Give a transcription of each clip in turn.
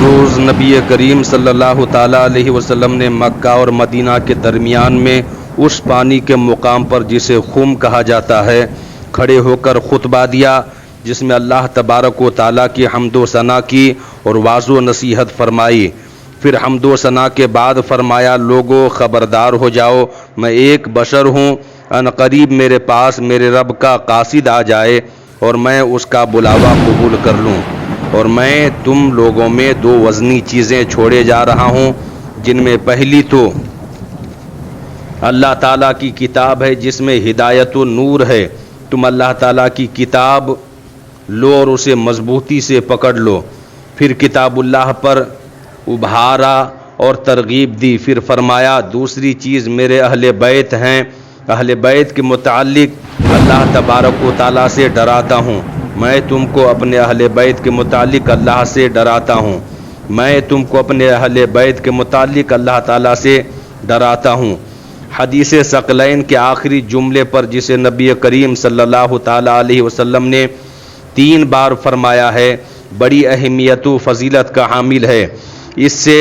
روز نبی کریم صلی اللہ تعالیٰ علیہ وسلم نے مکہ اور مدینہ کے درمیان میں اس پانی کے مقام پر جسے خم کہا جاتا ہے کھڑے ہو کر خطبہ دیا، جس میں اللہ تبارک و تعالیٰ کی حمد و ثنا کی اور واعظ و نصیحت فرمائی۔ پھر حمد و ثنا کے بعد فرمایا، لوگو خبردار ہو جاؤ، میں ایک بشر ہوں، ان قریب میرے پاس میرے رب کا قاصد آ جائے اور میں اس کا بلاوا قبول کر لوں، اور میں تم لوگوں میں دو وزنی چیزیں چھوڑے جا رہا ہوں، جن میں پہلی تو اللہ تعالیٰ کی کتاب ہے جس میں ہدایت و نور ہے۔ تم اللہ تعالیٰ کی کتاب لو اور اسے مضبوطی سے پکڑ لو۔ پھر کتاب اللہ پر ابھارا اور ترغیب دی۔ پھر فرمایا، دوسری چیز میرے اہل بیت ہیں، اہل بیت کے متعلق اللہ تبارک و تعالیٰ سے ڈراتا ہوں۔ میں تم کو اپنے اہل بیت کے متعلق اللہ سے ڈراتا ہوں، میں تم کو اپنے اہل بیت کے متعلق اللہ تعالیٰ سے ڈراتا ہوں۔ حدیث ثقلین کے آخری جملے پر جسے نبی کریم صلی اللہ تعالیٰ علیہ وسلم نے 3 بار فرمایا ہے، بڑی اہمیت و فضیلت کا حامل ہے۔ اس سے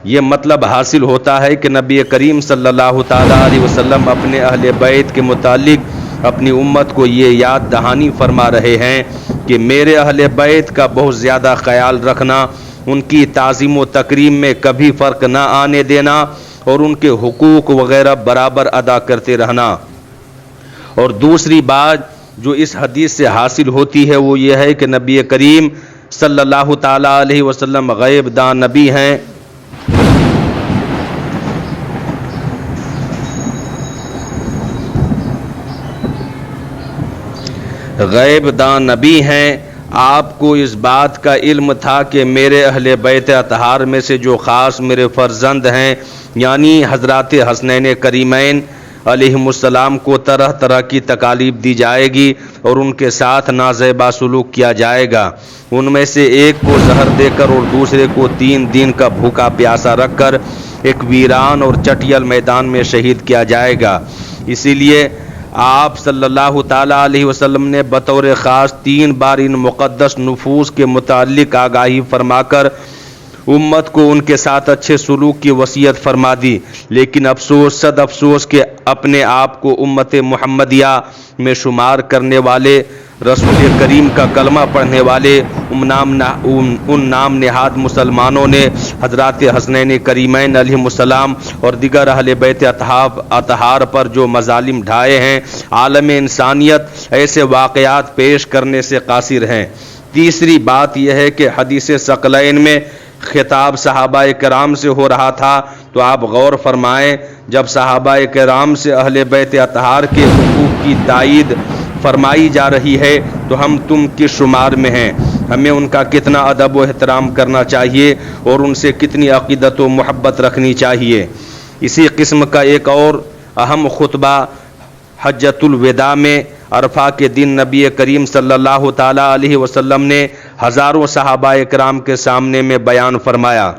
یہ مطلب حاصل ہوتا ہے کہ نبی کریم صلی اللہ تعالیٰ علیہ وسلم اپنے اہل بیت کے متعلق اپنی امت کو یہ یاد دہانی فرما رہے ہیں کہ میرے اہل بیت کا بہت زیادہ خیال رکھنا، ان کی تعظیم و تکریم میں کبھی فرق نہ آنے دینا اور ان کے حقوق وغیرہ برابر ادا کرتے رہنا۔ اور دوسری بات جو اس حدیث سے حاصل ہوتی ہے وہ یہ ہے کہ نبی کریم صلی اللہ تعالیٰ علیہ وسلم غیب دان نبی ہیں۔ غیب دان نبی ہیں۔ آپ کو اس بات کا علم تھا کہ میرے اہل بیت اطہار میں سے جو خاص میرے فرزند ہیں، یعنی حضرات حسنین کریمین علیہم السلام کو طرح طرح کی تکالیف دی جائے گی اور ان کے ساتھ نازیبا سلوک کیا جائے گا۔ ان میں سے ایک کو زہر دے کر اور دوسرے کو 3 دن کا بھوکا پیاسا رکھ کر ایک ویران اور چٹیل میدان میں شہید کیا جائے گا۔ اسی لیے آپ صلی اللہ تعالیٰ علیہ وسلم نے بطور خاص 3 بار ان مقدس نفوس کے متعلق آگاہی فرما کر امت کو ان کے ساتھ اچھے سلوک کی وصیت فرما دی۔ لیکن افسوس صد افسوس کہ اپنے آپ کو امت محمدیہ میں شمار کرنے والے، رسول کریم کا کلمہ پڑھنے والے ان نام نہاد مسلمانوں نے حضرات حسنین کریمین علیہم السلام اور دیگر اہل بیت اطہار پر جو مظالم ڈھائے ہیں، عالم انسانیت ایسے واقعات پیش کرنے سے قاصر ہیں۔ تیسری بات یہ ہے کہ حدیث ثقلین میں خطاب صحابہ کرام سے ہو رہا تھا، تو آپ غور فرمائیں، جب صحابہ کرام سے اہل بیت اطہار کے حقوق کی تائید فرمائی جا رہی ہے تو ہم تم کس شمار میں ہیں؟ ہمیں ان کا کتنا ادب و احترام کرنا چاہیے اور ان سے کتنی عقیدت و محبت رکھنی چاہیے۔ اسی قسم کا ایک اور اہم خطبہ حجۃ الوداع میں عرفہ کے دن نبی کریم صلی اللہ تعالیٰ علیہ وسلم نے ہزاروں صحابہ کرام کے سامنے میں بیان فرمایا۔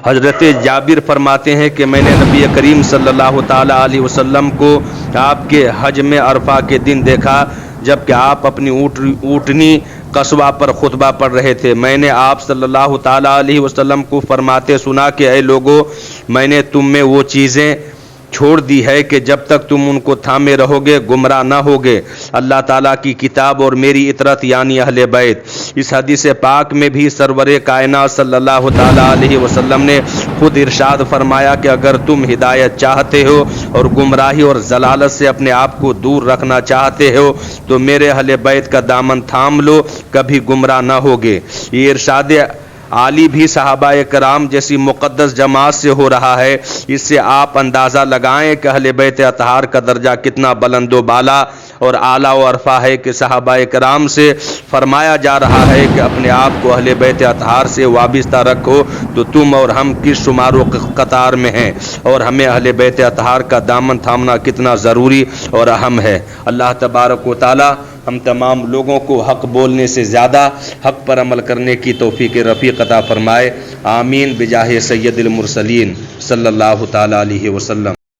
حضرت جابر فرماتے ہیں کہ میں نے نبی کریم صلی اللہ تعالیٰ علیہ وسلم کو آپ کے حج میں عرفہ کے دن دیکھا، جبکہ آپ اپنی اونٹنی قصوہ پر خطبہ پڑھ رہے تھے۔ میں نے آپ صلی اللہ تعالیٰ علیہ وسلم کو فرماتے سنا کہ اے لوگو، میں نے تم میں وہ چیزیں چھوڑ دی ہے کہ جب تک تم ان کو تھامے رہو گے گمراہ نہ ہوگے، اللہ تعالیٰ کی کتاب اور میری اطرت یعنی اہل بیت۔ اس حدیث پاک میں بھی سرور کائنات صلی اللہ تعالیٰ علیہ وسلم نے خود ارشاد فرمایا کہ اگر تم ہدایت چاہتے ہو اور گمراہی اور ضلالت سے اپنے آپ کو دور رکھنا چاہتے ہو تو میرے اہل بیت کا دامن تھام لو، کبھی گمراہ نہ ہوگے۔ یہ ارشاد عالی بھی صحابہ کرام جیسی مقدس جماعت سے ہو رہا ہے۔ اس سے آپ اندازہ لگائیں کہ اہل بیت اطہار کا درجہ کتنا بلند و بالا اور اعلیٰ و عرفہ ہے کہ صحابہ کرام سے فرمایا جا رہا ہے کہ اپنے آپ کو اہل بیت اطہار سے وابستہ رکھو، تو تم اور ہم کس شمار و قطار میں ہیں اور ہمیں اہل بیت اطہار کا دامن تھامنا کتنا ضروری اور اہم ہے۔ اللہ تبارک و تعالی ہم تمام لوگوں کو حق بولنے سے زیادہ حق پر عمل کرنے کی توفیق رفیق عطا فرمائے۔ آمین بجاہ سید المرسلین صلی اللہ تعالی علیہ وسلم۔